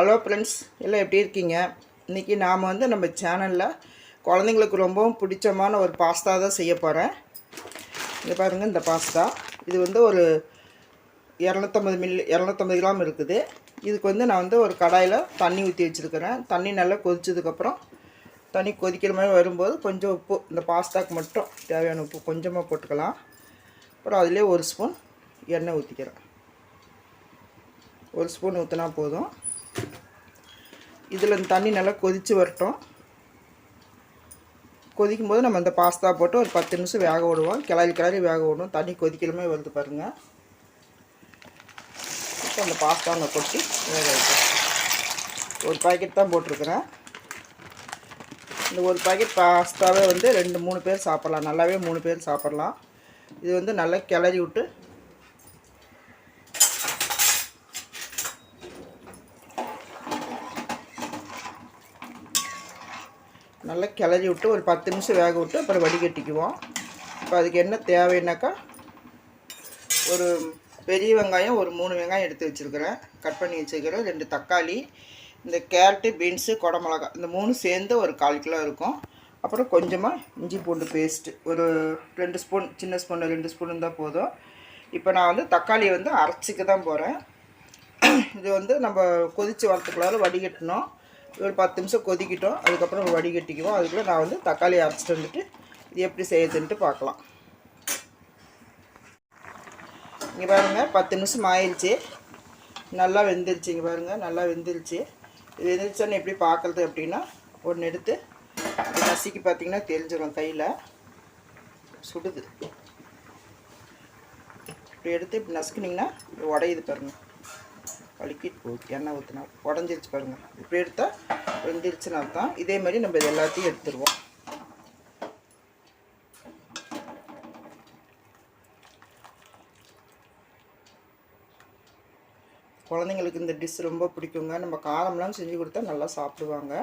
Hello friends, எல்லாம் எப்படி இருக்கீங்க? இன்றைக்கி நாம் நம்ம சேனலில் குழந்தைங்களுக்கு ரொம்பவும் பிடிச்சமான ஒரு பாஸ்தா தான் செய்ய போகிறேன். இங்கே பாருங்கள், இந்த பாஸ்தா இது ஒரு 250 கிராம் இருக்குது. இதுக்கு நான் ஒரு கடாயில் தண்ணி ஊற்றி வச்சுருக்கிறேன். தண்ணி நல்லா கொதிச்சதுக்கப்புறம் தண்ணி கொதிக்கிற மாதிரி வரும்போது கொஞ்சம் உப்பு, இந்த பாஸ்தாவுக்கு மட்டும் தேவையான உப்பு கொஞ்சமாக போட்டுக்கலாம். அப்புறம் அதிலே ஒரு ஸ்பூன் எண்ணெய் ஊற்றிக்கிறேன். ஒரு ஸ்பூன் ஊற்றினா போதும். இதில் இந்த தண்ணி நல்லா கொதித்து வரட்டும். கொதிக்கும்போது நம்ம இந்த பாஸ்தா போட்டு ஒரு 10 நிமிஷம் வேக விடுவோம். கிளறி வேக விடணும். தண்ணி கொதிக்கலுமே வருது பாருங்கள். இப்போ அந்த பாஸ்தா நான் கொட்டி வேக வைக்கிறேன். ஒரு பாக்கெட் தான் போட்டிருக்கிறேன். இந்த ஒரு பாக்கெட் பாஸ்தாவே 2-3 பேர் சாப்பிட்லாம். நல்லாவே 3 பேர் சாப்பிட்லாம். இது நல்லா கிளறி விட்டு நல்லா கிளறி விட்டு ஒரு 10 நிமிஷம் வேக விட்டு அப்புறம் வடிகட்டிக்குவோம். இப்போ அதுக்கு என்ன தேவைன்னாக்கா, ஒரு பெரிய வெங்காயம் ஒரு 3 வெங்காயம் எடுத்து வச்சுருக்கிறேன், கட் பண்ணி வச்சுருக்கிறேன். 2 தக்காளி, இந்த கேரட்டு, பீன்ஸு, குடமிளகா இந்த 3 சேர்ந்து ஒரு 1/4 கிலோ இருக்கும். அப்புறம் கொஞ்சமாக இஞ்சி பூண்டு பேஸ்ட்டு ஒரு 2 ஸ்பூன், சின்ன ஸ்பூனில் 2 ஸ்பூன் இருந்தால் போதும். இப்போ நான் தக்காளியை அரைச்சிக்க தான் போகிறேன். இது நம்ம கொதித்து வரத்துக்குள்ளார வடிகட்டணும். ஒரு 10 நிமிஷம் கொதிக்கிட்டோம். அதுக்கப்புறம் வடிகட்டிக்குவோம். அதுக்குள்ளே நான் தக்காளி அரைச்சிட்டு வந்துட்டு இது எப்படி செய்யுதுன்ட்டு பார்க்கலாம். இங்கே பாருங்கள், 10 நிமிஷம் ஆயிடுச்சு. நல்லா வெந்துருச்சு. இங்கே பாருங்கள், நல்லா வெந்துருச்சு. இது வெந்துருச்சான்னு எப்படி பார்க்குறது அப்படின்னா, ஒன்று எடுத்து நசுக்கி பார்த்திங்கன்னா தெரிஞ்சிடும். கையில் சுடுது. இப்படி எடுத்து இப்படி நசுக்குனிங்கன்னா உடையுது பாருங்கள். வலிக்கிட்டு போகுது. எண்ணெய் ஊற்றினா உடஞ்சிருச்சு பாருங்கள். இப்படி எடுத்தால் வெந்துருச்சுன்னு அர்த்தம். இதே மாதிரி நம்ம இது எல்லாத்தையும் எடுத்துருவோம். குழந்தைங்களுக்கு இந்த டிஷ் ரொம்ப பிடிக்குங்க. நம்ம காரம்லாம் செஞ்சு கொடுத்தா நல்லா சாப்பிடுவாங்க.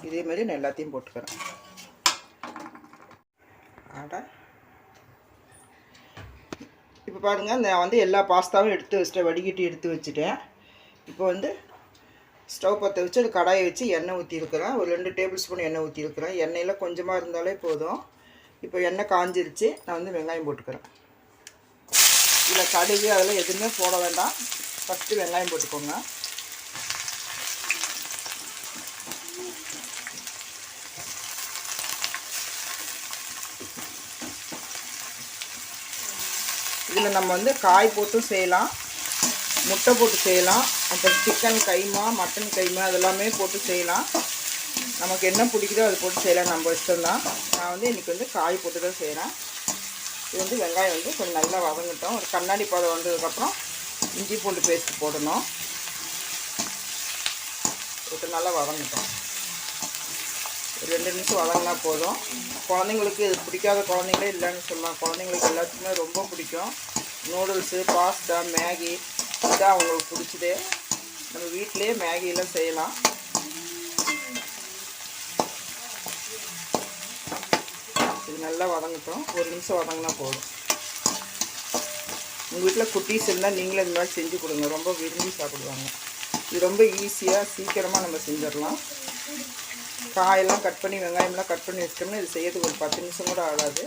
இதே மாதிரி நான் எல்லாத்தையும் போட்டுக்கிறேன். இப்போ பாருங்கள், நான் எல்லா பாஸ்தாவும் எடுத்து வச்சுட்டேன், வடிகட்டி எடுத்து வச்சுட்டேன். இப்போ ஸ்டவ் பற்ற வச்சு ஒரு கடாயை வச்சு எண்ணெய் ஊற்றிருக்கிறேன். ஒரு 2 டேபிள் ஸ்பூன் எண்ணெய் ஊற்றிருக்கிறேன். எண்ணெயில் கொஞ்சமாக இருந்தாலே போதும். இப்போ எண்ணெய் காஞ்சிருச்சு. நான் வெங்காயம் போட்டுக்கிறேன். இதில் கடுகு அதெல்லாம் எதுவுமே போட வேண்டாம். ஃபஸ்ட்டு வெங்காயம் போட்டுக்கோங்க. இதில் நம்ம காய் போட்டும் செய்யலாம், முட்டை போட்டு செய்யலாம், அப்புறம் சிக்கன் கைமா, மட்டன் கைமா அதெல்லாமே போட்டு செய்யலாம். நமக்கு என்ன பிடிக்குதோ அது போட்டு செய்யலாம், நம்ம இஷ்டம்தான். நான் இன்றைக்கி காய் போட்டு தான் செய்கிறேன். இது வெங்காயம் கொஞ்சம் நல்லா வதங்கட்டும். ஒரு கண்ணாடி பதம் வந்ததுக்கப்புறம் இஞ்சி பூண்டு பேஸ்ட் போடணும். இது நல்லா வதங்கட்டும். ஒரு 2 நிமிஷம் வதங்கினா போதும். குழந்தைங்களுக்கு இது பிடிக்காத குழந்தைங்களே இல்லைன்னு சொல்லலாம். குழந்தைங்களுக்கு எல்லாத்துக்குமே ரொம்ப பிடிக்கும். நூடுல்ஸு, பாஸ்தா, மேகி இதான் அவங்களுக்கு பிடிச்சதே. நம்ம வீட்டிலே மேகியெல்லாம் செய்யலாம். இது நல்லா வதங்கட்டும். 1 நிமிஷம் வதங்கினா போதும். உங்கள் வீட்டில் குட்டீஸ் இருந்தால் நீங்களும் இந்த மாதிரி செஞ்சு கொடுங்க. ரொம்ப விரும்பி சாப்பிடுவாங்க. இது ரொம்ப ஈஸியாக சீக்கிரமாக நம்ம செஞ்சிடலாம். காயெல்லாம் கட் பண்ணி, வெங்காயம்லாம் கட் பண்ணி வச்சிட்டோம்னா இது செய்யறதுக்கு ஒரு 10 நிமிஷம் கூட ஆகாது.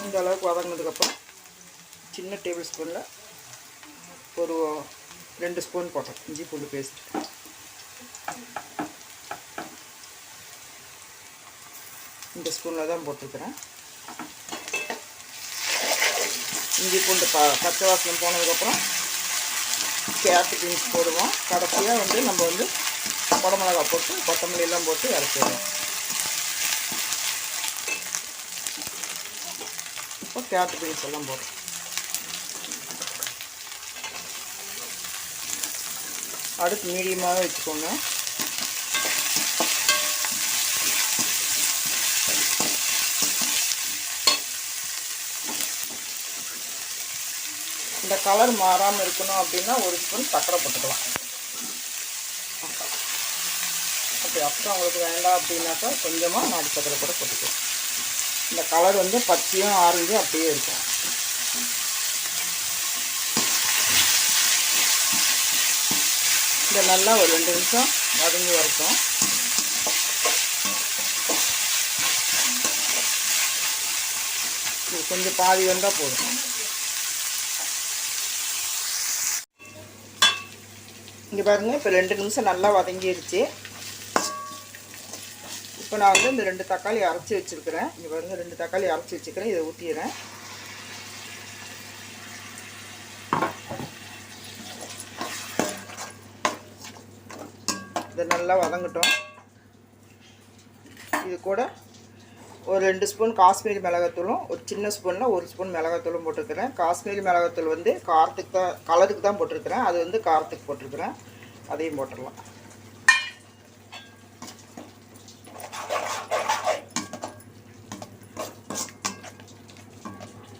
இந்த அளவுக்கு வதங்கினதுக்கப்புறம் சின்ன டேபிள் ஸ்பூனில் ஒரு 2 ஸ்பூன் போட்டோம் இஞ்சி பூண்டு பேஸ்ட். இந்த ஸ்பூனில் தான் போட்டிருக்கிறேன். இஞ்சி பூண்டு பச்சை வாசனை போனதுக்கப்புறம் கேரட்டு, பீன்ஸ் போடுவோம். கடைசியாக நம்ம குடமிளகா போட்டு கொத்தமல்லி எல்லாம் போட்டு இறக்கிடுவோம். இப்போ கேரட்டு, பீன்ஸ் எல்லாம் போடுறோம். அடுத்து மீடியமாக வச்சுக்கோங்க. இந்த கலர் மாறாமல் இருக்கணும் அப்படின்னா ஒரு ஸ்பூன் சர்க்கரை போட்டுக்கலாம். அப்படி அப்புறம் உங்களுக்கு வேண்டாம் அப்படின்னாக்கா கொஞ்சமாக நாட்டு சர்க்கரை கூட போட்டுக்கலாம். இந்த கலர் வந்து பச்சையும் ஆரஞ்சும் அப்படியே இருக்கும். இதை நல்லா ஒரு 2 நிமிஷம் வதங்கி வரட்டும். இது கொஞ்சம் பாதி வந்தால் போதும். இங்கே பாருங்கள், இப்போ 2 நிமிஷம் நல்லா வதங்கிடுச்சு. இப்போ நான் வந்து இந்த 2 தக்காளி அரைச்சி வச்சுருக்கிறேன். இங்கே பாருங்கள், 2 தக்காளி அரைச்சி வச்சுக்கிறேன். இதை ஊற்றிடுறேன். இதை நல்லா வதங்கட்டும். இது கூட ஒரு 2 ஸ்பூன் காஷ்மீரி மிளகாத்தூளும் ஒரு சின்ன ஸ்பூனில் 1 ஸ்பூன் மிளகாத்தூளும் போட்டிருக்கிறேன். காஷ்மீரி மிளகாத்தூள் வந்து காரத்துக்கு தான், கலருக்கு தான் போட்டிருக்கிறேன். அது வந்து காரத்துக்கு போட்டிருக்கிறேன். அதையும் போட்டுடலாம்.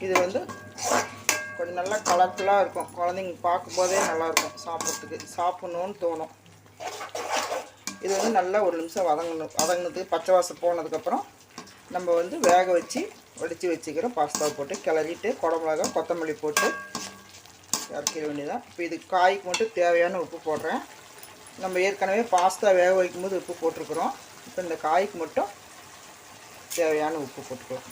இது வந்து கொஞ்சம் நல்லா கலர்ஃபுல்லாக இருக்கும். குழந்தைங்க பார்க்கும்போதே நல்லாயிருக்கும், சாப்பிட்ணுன்னு தோணும். இது வந்து நல்லா ஒரு நிமிஷம் வதங்கினதுக்கு பச்சை வாசம் போனதுக்கப்புறம் நம்ம வந்து வேக வச்சு வடித்து வச்சுக்கிறோம். பாஸ்தாவை போட்டு கிளறிட்டு குடமிளகா கொத்தமல்லி போட்டு இறக்கிற வேண்டியதான். இப்போ இதுக்கு காய்க்கு மட்டும் தேவையான உப்பு போடுறேன். நம்ம ஏற்கனவே பாஸ்தா வேக வைக்கும்போது உப்பு போட்டிருக்குறோம். இப்போ இந்த காய்க்கு மட்டும் தேவையான உப்பு போட்டுக்கலாம்.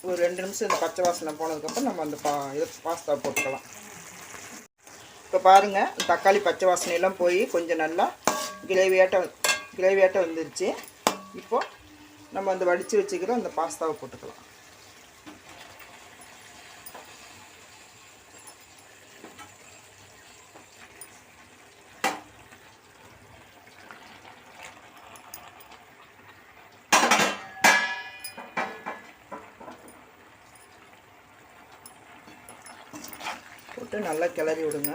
ஒரு 2 நிமிஷம் இந்த பச்சை வாசனை போனதுக்கப்புறம் நம்ம அந்த பாஸ்தா போட்டுக்கலாம். இப்போ பாருங்கள், தக்காளி பச்சை வாசனையெல்லாம் போய் கொஞ்சம் நல்லா கிரேவியாட்டம் வந்துருச்சு. இப்போது நம்ம அந்த வடித்து வச்சுக்கிற அந்த பாஸ்தாவை போட்டுக்கலாம். போட்டு நல்லா கிளறி விடுங்க.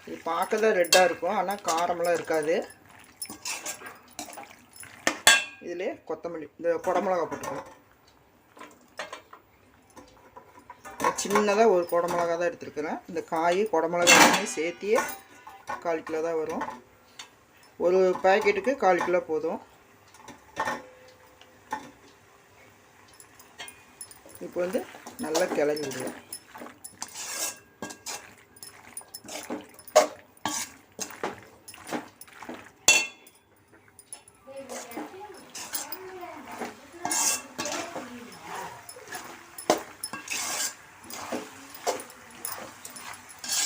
இது பார்க்க தான் ரெட்டாக இருக்கும், ஆனால் காரமெல்லாம் இருக்காது. இதிலே கொத்தமல்லி, இந்த குடமிளகா போட்டுக்கலாம். சின்னதாக ஒரு குடமிளகா தான் எடுத்துருக்குறேன். இந்த காய் குடமிளகாயும் சேர்த்தியே 1/4 கிலோ தான் வரும். ஒரு பேக்கெட்டுக்கு 1/4 கிலோ போதும். இப்போ வந்து நல்லா கிளறி விடுவோம்.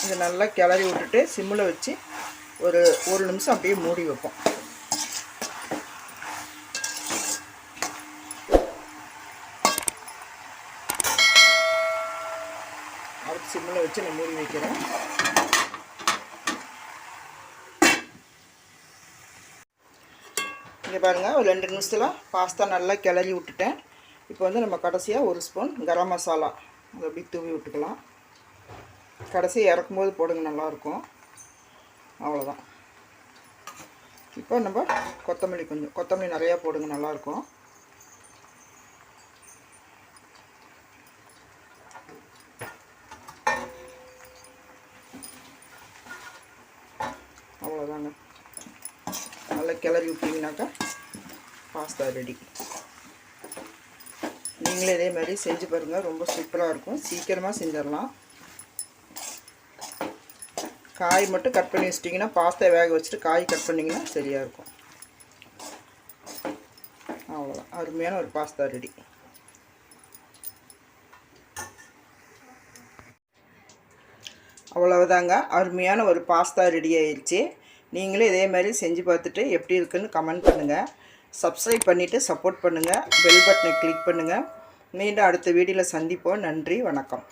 இதை நல்லா கிளறி விட்டுட்டு சிம்மில் வச்சு ஒரு 1 நிமிஷம் அப்படியே மூடி வைப்போம். அடுத்து சிம்மில் வச்சு நான் மூடி வைக்கிறேன். இங்கே பாருங்கள், ஒரு 2 நிமிஷத்தில் பாஸ்தா நல்லா கிளறி விட்டுட்டேன். இப்போ வந்து நம்ம கடைசியாக 1 ஸ்பூன் கரம் மசாலா அதை அப்படி தூவி விட்டுக்கலாம். கடைசியாக இறக்கும்போது போடுங்க, நல்லாயிருக்கும். அவ்வளோதான். இப்போ நம்ம கொத்தமல்லி நிறையா போடுங்க, நல்லாயிருக்கும். அவ்வளோதாங்க. நல்லா கிளறி விட்டிங்கனாக்கா பாஸ்தா ரெடி. நீங்களே இதே மாதிரி செஞ்சு பாருங்கள், ரொம்ப சூப்பராக இருக்கும். சீக்கிரமாக செஞ்சிடலாம். காய் மட்டும் கட் பண்ணி வச்சிட்டிங்கன்னா, பாஸ்தா வேக வச்சுட்டு காய் கட் பண்ணிங்கன்னா சரியாக இருக்கும். அவ்வளோதான், அருமையான ஒரு பாஸ்தா ரெடி. அவ்வளவுதாங்க, அருமையான ஒரு பாஸ்தா ரெடி ஆயிடுச்சு. நீங்களே இதே மாதிரி செஞ்சு பார்த்துட்டு எப்படி இருக்குன்னு கமெண்ட் பண்ணுங்கள். சப்ஸ்கிரைப் பண்ணிவிட்டு சப்போர்ட் பண்ணுங்கள். பெல் பட்டனை கிளிக் பண்ணுங்கள். மீண்டும் அடுத்த வீடியோவில் சந்திப்போம். நன்றி, வணக்கம்.